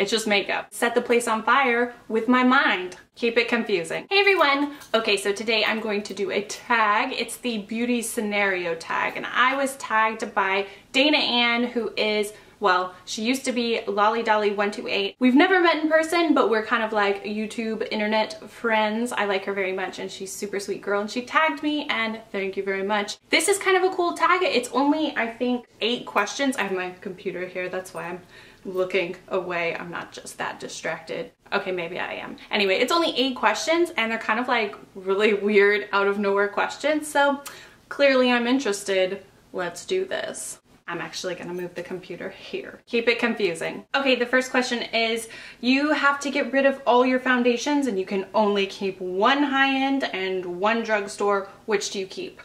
It's just makeup. Set the place on fire with my mind. Keep it confusing. Hey everyone! Okay, so today I'm going to do a tag. It's the beauty scenario tag, and I was tagged by Dana Ann, who is, well, she used to be LollyDolly128. We've never met in person, but we're kind of like YouTube internet friends. I like her very much, and she's a super sweet girl, and she tagged me, and thank you very much. This is kind of a cool tag. It's only, I think, 8 questions. I have my computer here, that's why I'm looking away. I'm not just that distracted. Okay, maybe I am. Anyway, it's only 8 questions, and they're kind of like really weird, out of nowhere questions, so clearly I'm interested. Let's do this. I'm actually gonna move the computer here. Keep it confusing. Okay, the first question is, you have to get rid of all your foundations and you can only keep 1 high-end and 1 drugstore. Which do you keep?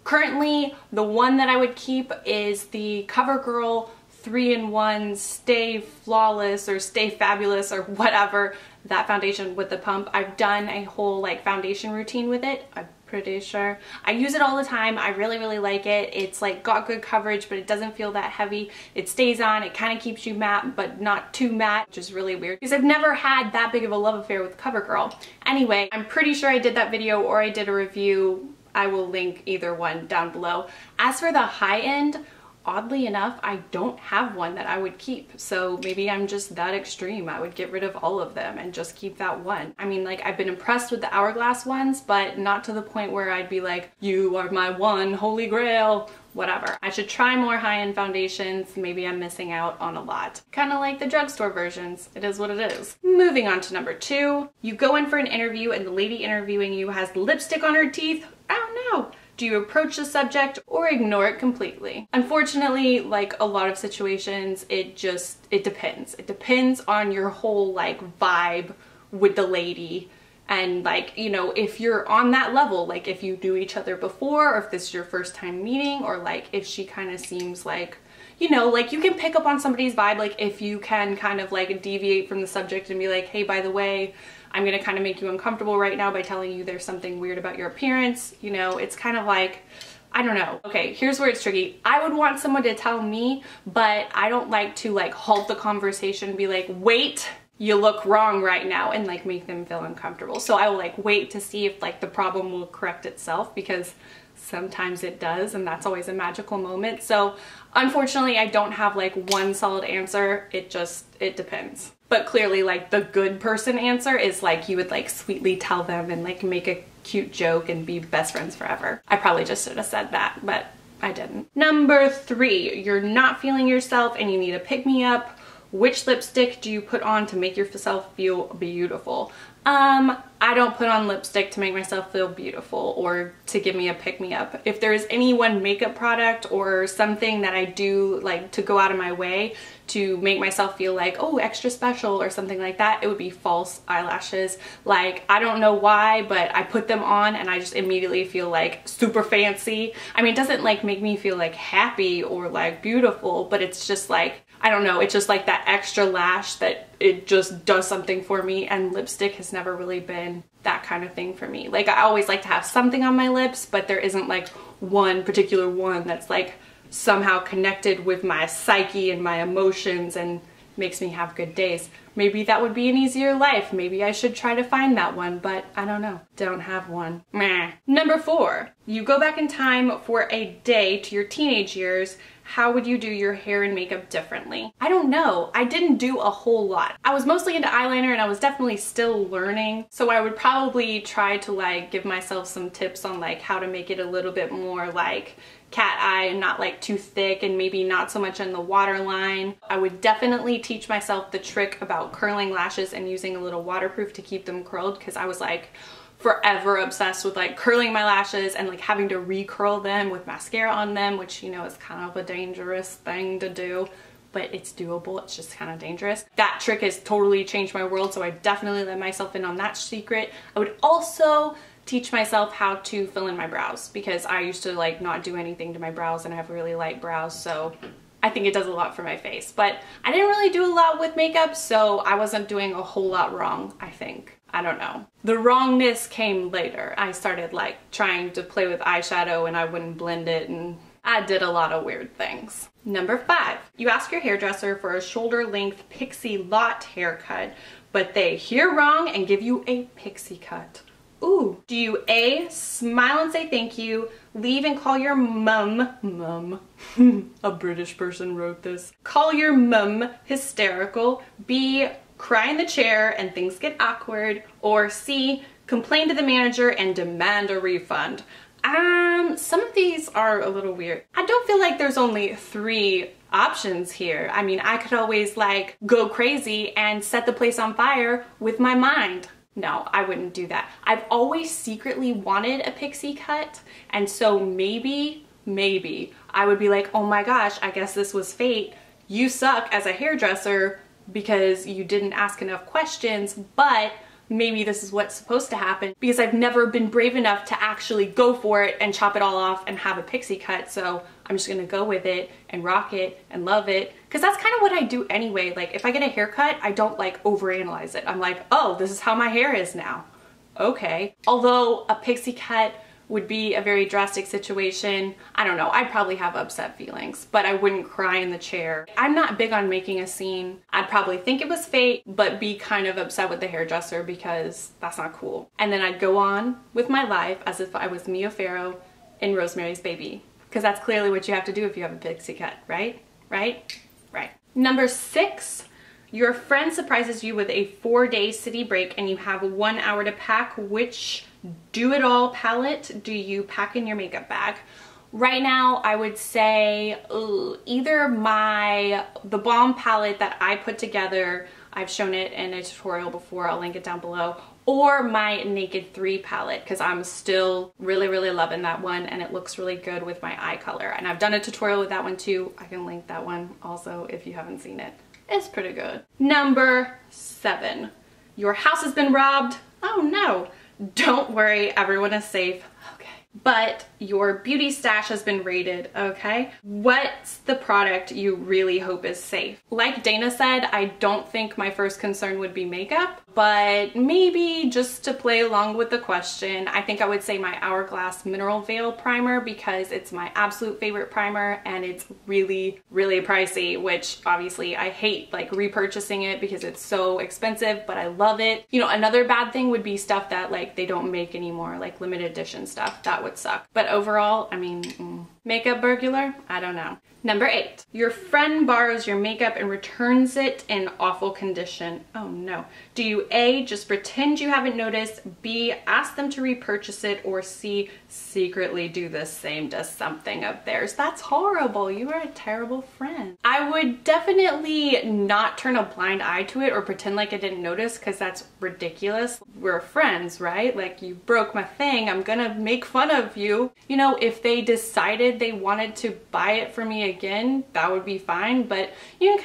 Currently, the one that I would keep is the CoverGirl 3-in-1 Stay Flawless or Stay Fabulous or whatever, that foundation with the pump. I've done a whole like foundation routine with it. I'm pretty sure. I use it all the time. I really like it. It's like got good coverage, but it doesn't feel that heavy. It stays on. It kind of keeps you matte, but not too matte, which is really weird because I've never had that big of a love affair with CoverGirl. Anyway, I'm pretty sure I did that video or I did a review. I will link either one down below. As for the high end, oddly enough, I don't have one that I would keep. So maybe I'm just that extreme. I would get rid of all of them and just keep that one. I mean, like, I've been impressed with the hourglass ones, but not to the point where I'd be like, you are my one holy grail, whatever. I should try more high-end foundations. Maybe I'm missing out on a lot. Kind of like the drugstore versions. It is what it is. Moving on to number 2. You go in for an interview and the lady interviewing you has lipstick on her teeth. I don't know. Do you approach the subject or ignore it completely? Unfortunately, like a lot of situations, it depends. It depends on your whole like vibe with the lady. And like, you know, if you're on that level, like if you knew each other before, or if this is your first time meeting, or like if she kind of seems like, you know, like you can pick up on somebody's vibe, like if you can kind of like deviate from the subject and be like, hey, by the way, I'm gonna kind of make you uncomfortable right now by telling you there's something weird about your appearance. You know, it's kind of like, I don't know. Okay, here's where it's tricky. I would want someone to tell me, but I don't like to like halt the conversation and be like, wait, you look wrong right now, and like make them feel uncomfortable. So I will like wait to see if like the problem will correct itself, because sometimes it does, and that's always a magical moment. So unfortunately, I don't have like one solid answer. It depends. But clearly, like the good person answer is like you would like sweetly tell them and like make a cute joke and be best friends forever. I probably just should have said that, but I didn't. Number 3, you're not feeling yourself and you need a pick-me-up. Which lipstick do you put on to make yourself feel beautiful? I don't put on lipstick to make myself feel beautiful or to give me a pick-me-up. If there is any one makeup product or something that I do like to go out of my way to make myself feel like, oh, extra special or something like that, it would be false eyelashes. Like, I don't know why, but I put them on and I just immediately feel like super fancy. I mean, it doesn't like make me feel like happy or like beautiful, but it's just like, I don't know, it's just like that extra lash that it just does something for me, and lipstick has never really been that kind of thing for me. Like, I always like to have something on my lips, but there isn't like one particular one that's like somehow connected with my psyche and my emotions and makes me have good days. Maybe that would be an easier life. Maybe I should try to find that one, but I don't know. Don't have one. Meh. Number 4, you go back in time for a day to your teenage years. How would you do your hair and makeup differently? I don't know. I didn't do a whole lot. I was mostly into eyeliner and I was definitely still learning. So I would probably try to like give myself some tips on like how to make it a little bit more like cat eye and not like too thick, and maybe not so much in the waterline. I would definitely teach myself the trick about curling lashes and using a little waterproof to keep them curled, because I was like forever obsessed with like curling my lashes and like having to recurl them with mascara on them, which, you know, is kind of a dangerous thing to do, but it's doable. It's just kind of dangerous. That trick has totally changed my world, so I definitely let myself in on that secret. I would also teach myself how to fill in my brows, because I used to like not do anything to my brows and I have really light brows, so I think it does a lot for my face. But I didn't really do a lot with makeup, so I wasn't doing a whole lot wrong, I think. I don't know. The wrongness came later. I started like trying to play with eyeshadow and I wouldn't blend it, and I did a lot of weird things. Number 5, you ask your hairdresser for a shoulder length Pixie Lott haircut, but they hear wrong and give you a pixie cut. Ooh. Do you A, smile and say thank you, leave and call your mum, a British person wrote this, call your mum hysterical, B, cry in the chair and things get awkward, or C, complain to the manager and demand a refund? Some of these are a little weird. I don't feel like there's only 3 options here. I mean, I could always like go crazy and set the place on fire with my mind. No, I wouldn't do that. I've always secretly wanted a pixie cut, and so maybe I would be like, oh my gosh, I guess this was fate. You suck as a hairdresser because you didn't ask enough questions, but maybe this is what's supposed to happen because I've never been brave enough to actually go for it and chop it all off and have a pixie cut, so I'm just gonna go with it and rock it and love it, because that's kind of what I do anyway. Like if I get a haircut, I don't like overanalyze it. I'm like, oh, this is how my hair is now. Okay. Although a pixie cut would be a very drastic situation. I don't know, I'd probably have upset feelings, but I wouldn't cry in the chair. I'm not big on making a scene. I'd probably think it was fate, but be kind of upset with the hairdresser because that's not cool. And then I'd go on with my life as if I was Mia Farrow in Rosemary's Baby, because that's clearly what you have to do if you have a pixie cut, right? Right? Right. Number 6, your friend surprises you with a 4-day city break and you have 1 hour to pack. Which do-it-all palette do you pack in your makeup bag? Right now, I would say either the balm palette that I put together, I've shown it in a tutorial before, I'll link it down below, or my Naked 3 palette, because I'm still really loving that one and it looks really good with my eye color. And I've done a tutorial with that one too. I can link that one also if you haven't seen it. It's pretty good. Number 7, your house has been robbed. Oh no. Don't worry, everyone is safe. Okay. But your beauty stash has been raided, okay? What's the product you really hope is safe? Like Dana said, I don't think my first concern would be makeup, but maybe just to play along with the question, I think I would say my Hourglass Mineral Veil Primer, because it's my absolute favorite primer and it's really pricey, which obviously I hate like repurchasing it because it's so expensive, but I love it. You know, another bad thing would be stuff that like they don't make anymore, like limited edition stuff. That would suck. But overall, I mean, makeup burglar? I don't know. Number 8, your friend borrows your makeup and returns it in awful condition. Oh no. Do you A, just pretend you haven't noticed, B, ask them to repurchase it, or C, secretly do the same to something of theirs? That's horrible. You are a terrible friend. I would definitely not turn a blind eye to it or pretend like I didn't notice, because that's ridiculous. We're friends, right? Like, you broke my thing, I'm gonna make fun of you. You know, if they decided they wanted to buy it for me again, that would be fine, but you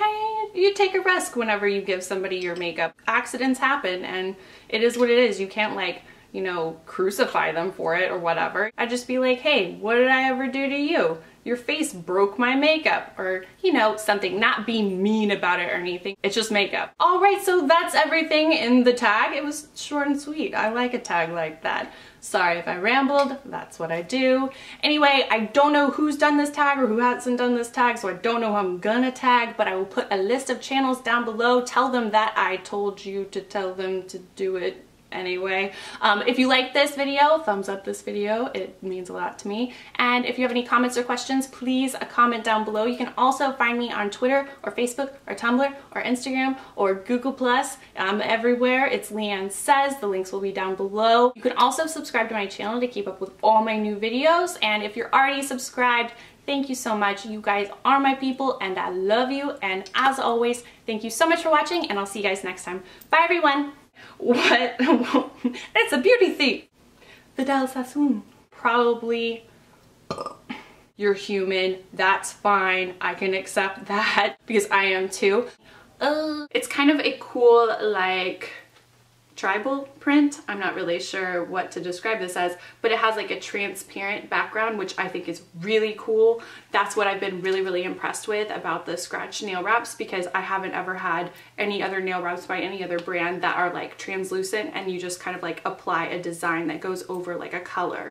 take a risk whenever you give somebody your makeup. Accidents happen and it is what it is. You can't like, you know, crucify them for it or whatever. I'd just be like, hey, what did I ever do to you? Your face broke my makeup, or, you know, something. Not be mean about it or anything. It's just makeup. All right, so that's everything in the tag. It was short and sweet. I like a tag like that. Sorry if I rambled, that's what I do. Anyway, I don't know who's done this tag or who hasn't done this tag, so I don't know who I'm gonna tag, but I will put a list of channels down below. Tell them that I told you to tell them to do it anyway. If you like this video, thumbs up this video. It means a lot to me. And if you have any comments or questions, please comment down below. You can also find me on Twitter or Facebook or Tumblr or Instagram or Google+. I'm everywhere. It's LeighAnnSays. The links will be down below. You can also subscribe to my channel to keep up with all my new videos. And if you're already subscribed, thank you so much. You guys are my people and I love you. And as always, thank you so much for watching and I'll see you guys next time. Bye everyone. What? It's a beauty thief. Vidal Sassoon. Probably. You're human. That's fine. I can accept that because I am too. It's kind of a cool, like, tribal print. I'm not really sure what to describe this as, but it has like a transparent background, which I think is really cool. That's what I've been really impressed with about the scratch nail wraps, because I haven't ever had any other nail wraps by any other brand that are like translucent and you just kind of like apply a design that goes over like a color.